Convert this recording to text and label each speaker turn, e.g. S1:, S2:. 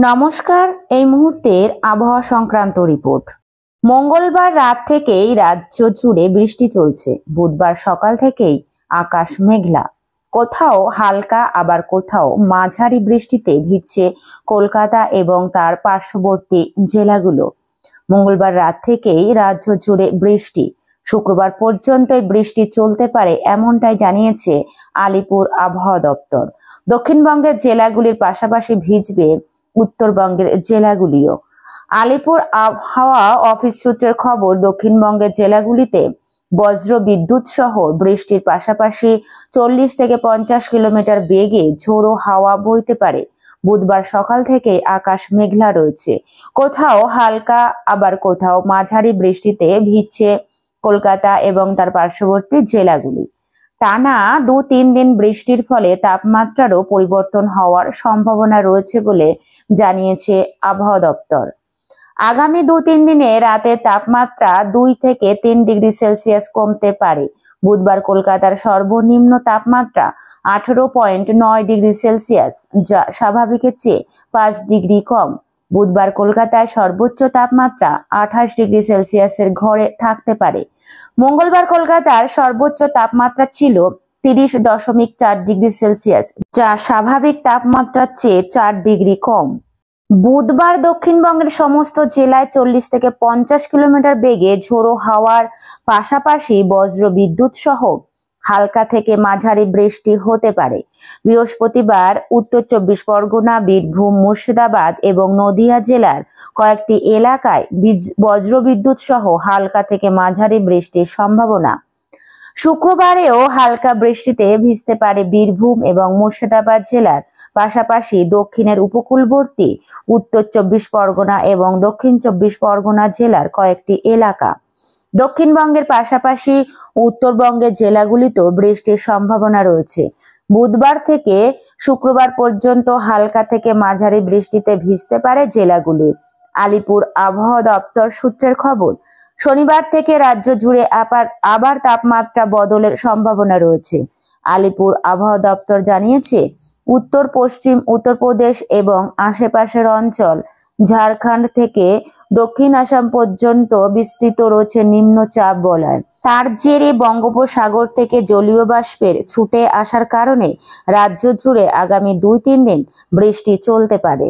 S1: নমস্কার, এই মুহূর্তের আবহাওয়া সংক্রান্ত রিপোর্ট। মঙ্গলবার রাত থেকেই রাজ্য জুড়ে বৃষ্টি চলছে। বুধবার সকাল থেকেই আকাশ মেঘলা, কোথাও হালকা আবার কোথাও মাঝারি বৃষ্টিতে ভিজছে কলকাতা এবং তার পার্শ্ববর্তী জেলাগুলো। মঙ্গলবার রাত থেকেই রাজ্য জুড়ে বৃষ্টি, শুক্রবার পর্যন্তই বৃষ্টি চলতে পারে এমনটাই জানিয়েছে আলিপুর আবহাওয়া দপ্তর। দক্ষিণবঙ্গের জেলাগুলির পাশাপাশি ভিজবে উত্তরবঙ্গের জেলাগুলিও। আলিপুর আবহাওয়া অফিস সূত্রের খবর, দক্ষিণবঙ্গের জেলাগুলিতে বজ্র বিদ্যুৎ সহ বৃষ্টির পাশাপাশি 40 থেকে 50 কিলোমিটার বেগে ঝোড়ো হাওয়া বইতে পারে। বুধবার সকাল থেকে আকাশ মেঘলা রয়েছে, কোথাও হালকা আবার কোথাও মাঝারি বৃষ্টিতে ভিজছে কলকাতা এবং তার পার্শ্ববর্তী জেলাগুলি। টানা 2-3 দিন বৃষ্টির ফলে তাপমাত্রারও পরিবর্তন হওয়ার সম্ভাবনা রয়েছে বলে জানিয়েছে আবহাওয়া দপ্তর। আগামী 2-3 দিনে রাতের তাপমাত্রা 2 থেকে 3 ডিগ্রি সেলসিয়াস কমতে পারে। বুধবার কলকাতার সর্বনিম্ন তাপমাত্রা 18.9 ডিগ্রি সেলসিয়াস, যা স্বাভাবিকের চেয়ে 5 ডিগ্রি কম। বুধবার কলকাতায় সর্বোচ্চ তাপমাত্রা 28 ডিগ্রি সেলসিয়াসের ঘরে থাকতে পারে। মঙ্গলবার কলকাতার সর্বোচ্চ তাপমাত্রা ছিল 30.4 ডিগ্রি সেলসিয়াস, যা স্বাভাবিক তাপমাত্রার চেয়ে 4 ডিগ্রি কম। বুধবার দক্ষিণবঙ্গের সমস্ত জেলায় 40 থেকে 50 কিলোমিটার বেগে ঝোড়ো হাওয়ার পাশাপাশি বজ্র বিদ্যুৎ সহ হালকা থেকে মাঝারি বৃষ্টি হতে পারে। বৃহস্পতিবার উত্তর 24 পরগনা, বীরভূম, মুর্শিদাবাদ এবং নদিয়া জেলার কয়েকটি এলাকায় বজ্রবিদ্যুৎ সহ হালকা থেকে মাঝারি বৃষ্টির সম্ভাবনা। শুক্রবারেও হালকা বৃষ্টিতে ভিজতে পারে বীরভূম এবং মুর্শিদাবাদ জেলার পাশাপাশি দক্ষিণের উপকূলবর্তী উত্তর 24 পরগনা এবং দক্ষিণ 24 পরগনা জেলার কয়েকটি এলাকা। দক্ষিণবঙ্গের পাশাপাশি উত্তরবঙ্গের জেলাগুলিতেও বৃষ্টির সম্ভাবনা রয়েছে। বুধবার থেকে শুক্রবার পর্যন্ত হালকা থেকে মাঝারি বৃষ্টিতে ভিজতে পারে জেলাগুলি। আলিপুর আবহাওয়া দপ্তর সূত্রের খবর, শনিবার থেকে রাজ্য জুড়ে আবার তাপমাত্রা বদলের সম্ভাবনা রয়েছে। আলিপুর আবহাওয়া দপ্তর জানিয়েছে, উত্তর পশ্চিম উত্তরপ্রদেশ এবং আশেপাশের অঞ্চল, ঝাড়খণ্ড থেকে দক্ষিণ আসাম পর্যন্ত বিস্তৃত রয়েছে নিম্নচাপ বলয়। তার জেরে বঙ্গোপসাগর থেকে জলীয় বাষ্পের ছুটে আসার কারণে রাজ্য জুড়ে আগামী 2-3 দিন বৃষ্টি চলতে পারে।